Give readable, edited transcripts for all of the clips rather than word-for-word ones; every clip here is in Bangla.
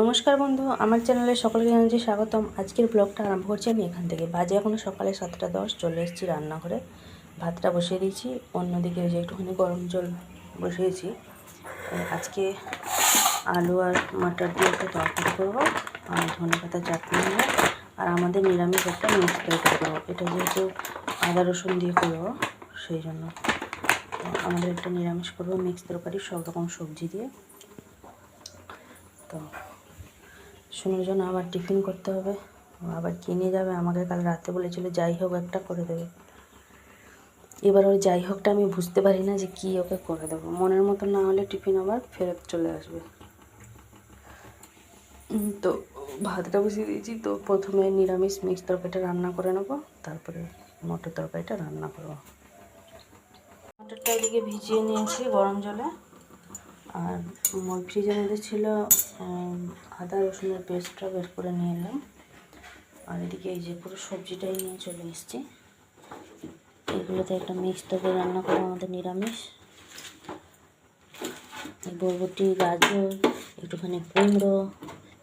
নমস্কার বন্ধু, আমার চ্যানেলে সকলকে জানাচ্ছি স্বাগতম। আজকের ব্লগটা আরম্ভ করছি আমি এখান থেকে। বাজে এখনও সকালে 7টা 10। চলে এসেছি রান্নাঘরে, ভাতটা বসিয়ে দিয়েছি। অন্যদিকে ওই যে একটুখানি গরম জল বসিয়েছি। আজকে আলু আর মাটার দিয়ে একটা তরকারি করবো, আর ধনেপাতা চাটনি নেবো, আর আমাদের নিরামিষ একটা মিক্স তরকারি করবো। এটা যেহেতু আদা রসুন দিয়ে করবো, সেই জন্য আমাদের একটা নিরামিষ করবো মিক্স তরকারি, সব রকম সবজি দিয়ে। তো শোনার জন্য আবার টিফিন করতে হবে, আবার কিনে যাবে। আমাকে কাল রাতে বলেছিল যাই হোক একটা করে দেবে। এবার ওই যাই হোকটা আমি বুঝতে পারি না যে কী ওকে করে দেবো। মনের মতো না হলে টিফিন আবার ফেরত চলে আসবে। তো ভাতটা বসিয়ে দিয়েছি। তো প্রথমে নিরামিষ মিক্স তরকারিটা রান্না করে নেবো, তারপরে মটর তরকারিটা রান্না করবো। মটরটা এদিকে ভিজিয়ে নিয়েছি গরম জলে, আর ফ্রিজের মধ্যে ছিল আদা রসুনের পেস্টটা বের করে নিয়ে এলাম। আর এদিকে এই যে পুরো সবজিটাই নিয়ে চলে এসেছি। এগুলোতে একটা মিক্স তরকারি রান্না করবো, আমাদের নিরামিষ। বরবটি, গাজর, একটুখানি কুমড়ো,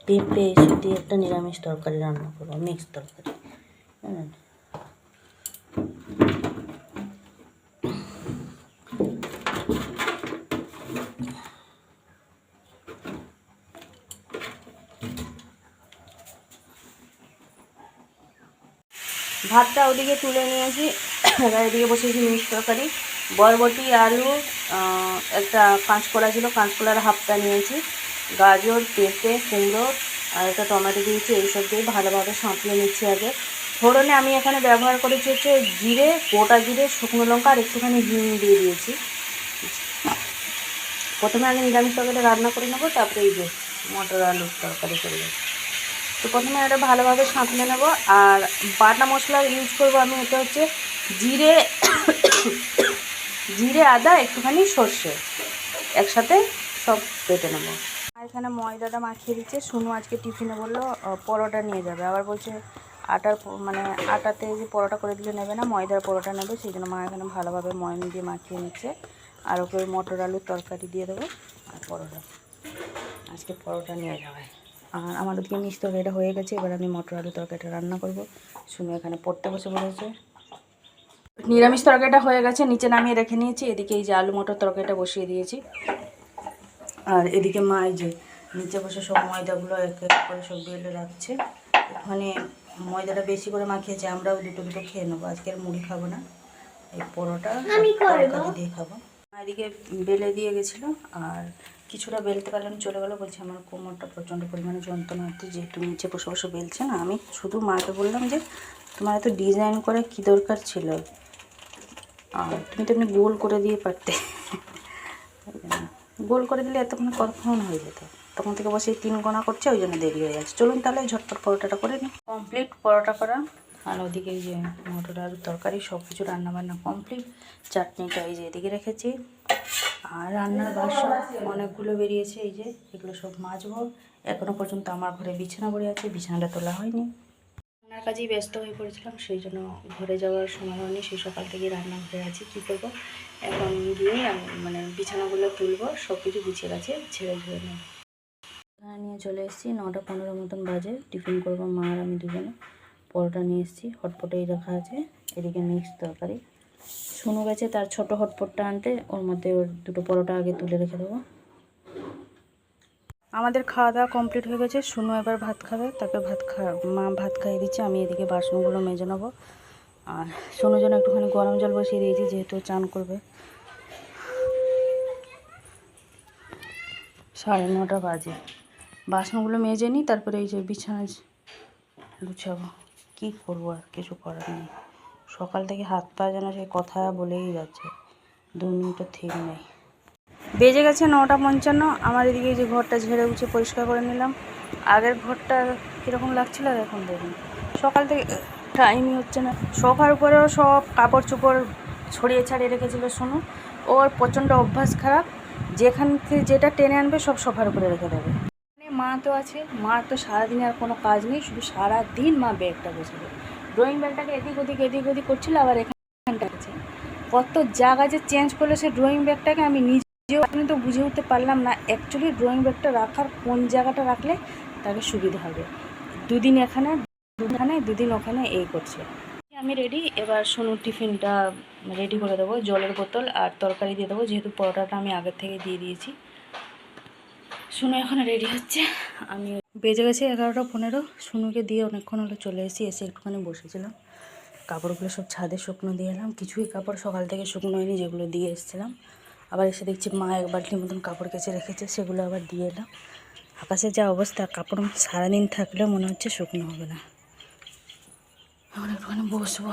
পেঁপে এসব দিয়ে একটা নিরামিষ তরকারি রান্না করবো, মিক্স তরকারি। হ্যাঁ, ভাতটা ওদিকে তুলে নিয়েছি, এবার এদিকে বসেছি মিক্স তরকারি। বরবটি, আলু, একটা কাঁচকলা ছিল, কাঁচকলার হাফটা নিয়েছি, গাজর, পেঁপে, কুমড়ো আর একটা টমেটো দিয়েছি। এইসব দিয়ে ভালোভাবে সাঁতলে নিচ্ছি। আগে ফোড়নে আমি এখানে ব্যবহার করেছি হচ্ছে জিরে, গোটা জিরে, শুকনো লঙ্কা আর একটুখানি হিং দিয়ে দিয়েছি। প্রথমে আগে নিরামিষ তরকারিটা রান্না করে নেবো, তারপরে এই যে মটর আলুর তরকারি করবো। তো প্রথমে এটা ভালোভাবে সাঁতলে নেব। আর বাটা মশলা ইউজ করবো আমি, এটা হচ্ছে জিরে, জিরে, আদা, একটুখানি সর্ষে একসাথে সব বেটে নেবো। এখানে ময়দাটা মাখিয়ে দিচ্ছে। শুনু আজকে টিফিনে বললো পরোটা নিয়ে যাবে, আবার বলছে আটার মানে আটাতে যে পরোটা করে দিলে নেবে না, ময়দার পরোটা নেবে। সেই জন্য মা এখানে ভালোভাবে ময়দা দিয়ে মাখিয়ে নিচ্ছে। আর ওকে মটর আলুর তরকারি দিয়ে দেবো আর পরোটা। আজকে পরোটা নিয়ে যাবে। আর আমার ওদিকে মিক্স তরকারিটা হয়ে গেছে, এবার আমি মটর আলু তরকারিটা রান্না করব। শুনে এখানে পড়তে বসে পড়েছে। নিরামিষ তরকারিটা হয়ে গেছে, নিচে নামিয়ে রেখে নিয়েছি। এদিকে এই যে আলু মটর তরকারিটা বসিয়ে দিয়েছি। আর এদিকে মা এই যে নিচে বসে সব ময়দাগুলো এক এক করে সব বেলে রাখছে। ওখানে ময়দাটা বেশি করে মাখিয়েছে, আমরাও দুটো দুটো খেয়ে নেবো। আজকের মুড়ি খাবো না, এই পরোটা তরকারি দিয়ে খাবো। এদিকে বেলে দিয়ে গেছিলো, আর কিছুটা বেলতে পারলাম, চলে গেলো। বলছে আমার কোমরটা প্রচণ্ড পরিমাণে যন্ত্রণা হচ্ছে, যেহেতু নিচে বসে বসে বেলছে না। আমি শুধু মাকে বললাম যে তোমার এত ডিজাইন করে কী দরকার ছিল, আর তুমি তো এমনি গোল করে দিয়ে পারতে। গোল করে দিলে এতক্ষণ কতক্ষণ হয়ে যেত। তখন থেকে বসে 3 গোনা করছে, ওই জন্য দেরি হয়ে যাচ্ছে। চলুন তাহলে ঝটপট পরোটাটা করে নিই। কমপ্লিট পরোটা করা। আর ওদিকে এই যে মটর আলুর তরকারি সব কিছু রান্নাবান্না কমপ্লিট। চাটনিটা এই যে এদিকে রেখেছি। আর রান্নার বাসন অনেকগুলো বেরিয়েছে, এই যে এগুলো সব মাজবো। এখনও পর্যন্ত আমার ঘরে বিছানা পড়ে আছে, বিছানাটা তোলা হয়নি। রান্নার কাজেই ব্যস্ত হয়ে পড়েছিলাম, সেই জন্য ঘরে যাওয়ার সময় হয়নি। সেই সকাল থেকেই রান্নাঘরে আছি। কী করবো এখন, গিয়ে মানে বিছানাগুলো তুলবো, সব কিছু গুছিয়ে গেছে, ছেড়ে ধুয়ে নেব। নিয়ে চলে এসেছি, 9টা 15 মতন বাজে। টিফিন করবো মা আর আমি দুজনে। পরোটা নিয়ে এসেছি, হটপটেই রাখা আছে। এদিকে মিক্স তরকারি। শুনু গেছে তার ছোট হটপটটা আনতে, ওর মধ্যে ওর দুটো পরোটা আগে তুলে রেখে দেবো। আমাদের খাওয়া দাওয়া কমপ্লিট হয়ে গেছে। শুনু এবার ভাত খাবে, তাকে মা ভাত খাইয়ে দিচ্ছে। আমি এদিকে বাসনগুলো মেজে নেবো। আর শুনুর জন্য একটুখানি গরম জল বসিয়ে দিয়েছি, যেহেতু চান করবে। 9:30 বাজে। বাসনগুলো মেজে নিই, তারপরে এই যে বিছানায় গুছাবো। কী করবো, আর কিছু করার নেই। সকাল থেকে হাত পা যেন সেই কথা বলেই যাচ্ছে, 2 মিনিটও ঠিক নেই। বেজে গেছে 9:55। আমার এদিকে এই যে ঘরটা ঝেড়ে উঠে পরিষ্কার করে নিলাম। আগের ঘরটা কীরকম লাগছিল আর এখন দেখুন। সকাল থেকে টাইমই হচ্ছে না। সোফার উপরেও সব কাপড় চোপড় ছড়িয়ে ছাড়িয়ে রেখেছিল শুনু। ওর প্রচণ্ড অভ্যাস খারাপ, যেখান থেকে যেটা টেনে আনবে সব সোফার উপরে রেখে দেবে। মা তো আছে, মা তো সারাদিনে আর কোনো কাজ নেই, শুধু সারাদিন মা ব্যাগটা গোছাবে। ড্রয়িং ব্যাগটাকে এদিক ওদিক করছিল, আবার এখানটা আছে। কত জায়গা যে চেঞ্জ করলে সে ড্রয়িং ব্যাগটাকে আমি নিজে যে আপনি তো বুঝে উঠতে পারলাম না অ্যাকচুয়ালি ড্রয়িং ব্যাগটা রাখার কোন জায়গাটা রাখলে তাকে সুবিধা হবে। দুদিন এখানে, দুদিন ওখানে এই করছে। আমি রেডি, এবার সোনুর টিফিনটা রেডি করে দেবো, জলের বোতল আর তরকারি দিয়ে দেবো, যেহেতু পরোটাটা আমি আগের থেকে দিয়ে দিয়েছি। সোনু এখন রেডি হচ্ছে, আমি বেজে গেছে 11টা 15। সোনুকে দিয়ে অনেকক্ষণ হলো চলে এসেছি, এসে একটুখানি বসেছিলাম। কাপড়গুলো সব ছাদে শুকনো দিয়ে এলাম, কিছুই কাপড় সকাল থেকে শুকনো হয়নি যেগুলো দিয়ে এসেছিলাম। আবার এসে দেখছি মা 1 বালতির মতন কাপড় কেচে রেখেছে, সেগুলো আবার দিয়ে এলাম। আকাশের যা অবস্থা, কাপড় সারাদিন থাকলেও মনে হচ্ছে শুকনো হবে না। এখন একটুখানি বসবো।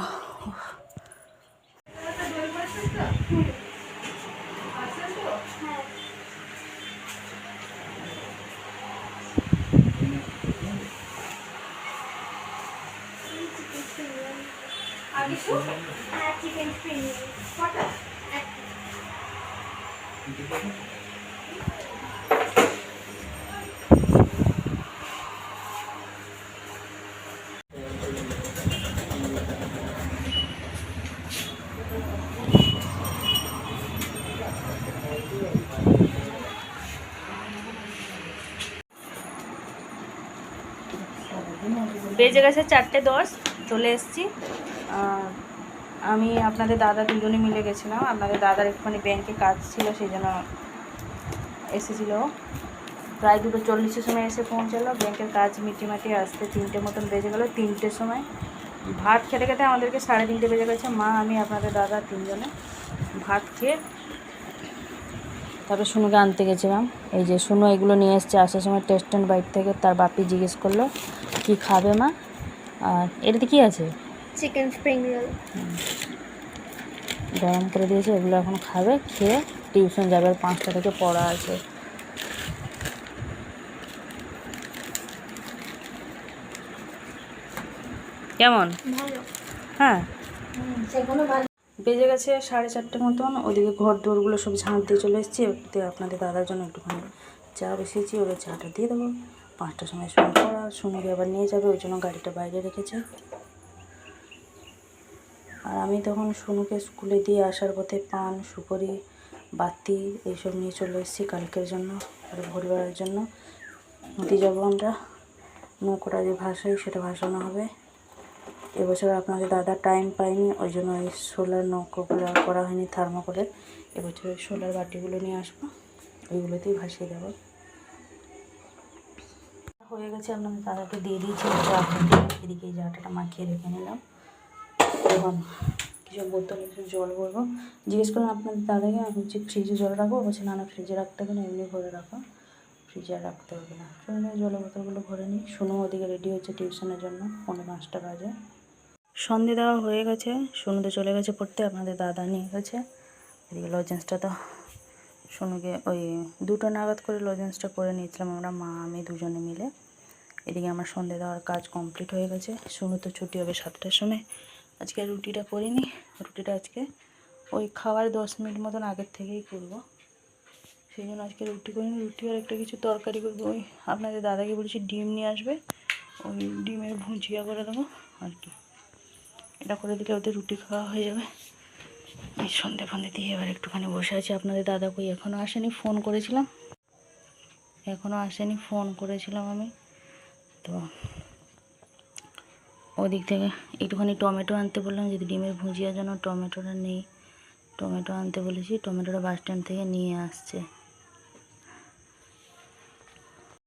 বেজে গেছে 4:10, চলে এসেছি। আমি আপনাদের দাদা দুজনে মিলে গেছিলাম। আপনাদের দাদার একটুখানি ব্যাংকে কাজ ছিল, সেই জন্য এসেছিলো। প্রায় 2:40-এর সময় এসে পৌঁছালো। ব্যাংকের কাজ মিটিয়ে আসতে 3টে মতন বেজে গেলো। 3টের সময় ভাত খেতে খেতে আমাদেরকে 3:30 বেজে গেছে। মা, আমি, আপনাদের দাদা 3জনে ভাত খেয়ে তারপরে সোনুকে আনতে গেছিলাম। এই যে সোনু এগুলো নিয়ে এসছে আসার সময় টেস্ট অ্যান্ড বাইট থেকে। তার বাপি জিজ্ঞেস করলো কি খাবে মা, আর এটাতে কি আছে, চিকেন স্প্রিং রোল গরম করে দিয়েছে। এগুলো এখন খাবে, খেয়ে টিউশন যাবে। আর 5টা থেকে পড়া আছে। কেমন? ভালো। হ্যাঁ, সেগুলো ভালো। বেজে গেছে 4:30 মতন। ওদিকে ঘর দৌড়গুলো সব ঝাঁট দিয়ে চলে এসেছি। ওতে আপনাদের দাদার জন্য একটুখানি চা বসিয়েছি, ওদের চাটা দিয়ে দেবো। 5টার সময় সোনু পড়া, সোনুকে আবার নিয়ে যাবে, ওই জন্য গাড়িটা বাইরে রেখেছে। আর আমি তখন সোনুকে স্কুলে দিয়ে আসার পথে পান, সুপারি, বাতি এইসব নিয়ে চলে এসেছি কালকের জন্য, আর ভোরবেলার জন্য। নদী যাবো আমরা, নৌকোটা যে ভাসাই সেটা ভাসানো হবে। এবছর আপনাদের দাদা টাইম পায়নি, ওই জন্য ওই সোলার নৌকোগুলো করা হয়নি থার্মোকলের। এবছর ওই সোলার বাটিগুলো নিয়ে আসবো, ওইগুলোতেই ভাসিয়ে দেবো। হয়ে গেছে, আপনাদের দাদাকে দিয়ে দিয়েছি চা। এদিকে এই জাটাটা মাখিয়ে রেখে নিলাম। এখন কিছু বোতলে কিছু জল ভরবো। জিজ্ঞেস করলাম আপনাদের দাদাকে, আমি হচ্ছে ফ্রিজে জল রাখবো, বলছে না না ফ্রিজে রাখতে হবে না, এমনি ভরে রাখো, ফ্রিজে আর রাখতে হবে না। চলুন জলের বোতলগুলো ভরে নিই। সোনু ওদিকে রেডি হচ্ছে টিউশনের জন্য, 5:45 বাজে। সন্ধে দেওয়া হয়ে গেছে, সোনুতে চলে গেছে পড়তে, আপনাদের দাদা নিয়ে গেছে। এদিকে লজেন্সটা তো সোনুকে ওই 2টা নাগাদ করে লজেন্সটা করে নিয়েছিলাম আমরা, মা আমি দুজনে মিলে। এদিকে আমার সন্ধে দেওয়ার কাজ কমপ্লিট হয়ে গেছে। সোনু তো ছুটি হবে 7টার সময়। আজকে রুটিটা করিনি, রুটিটা আজকে ওই খাওয়ার 10 মিনিট মতন আগের থেকেই করবো, সেই জন্য আজকে রুটি করিনি। রুটি আর একটা কিছু তরকারি করবো। ওই আপনাদের দাদাকে বলেছি ডিম নিয়ে আসবে, ওই ডিমের ভুজিয়া করে দেবো আর কি। এটা করে দিলে ওদের রুটি খাওয়া হয়ে যাবে। এই সন্ধে ফন্ধে দিয়ে এবার একটুখানি বসে আছি। আপনাদের দাদা কই এখনও আসেনি, ফোন করেছিলাম এখনও আসেনি, ফোন করেছিলাম আমি। তো ওদিক থেকে একটুখানি টমেটো আনতে বললাম, যদি ডিমের ভুজিয়ার জন্য টমেটোটা নেই, টমেটো আনতে বলেছি। টমেটোটা বাস স্ট্যান্ড থেকে নিয়ে আসছে।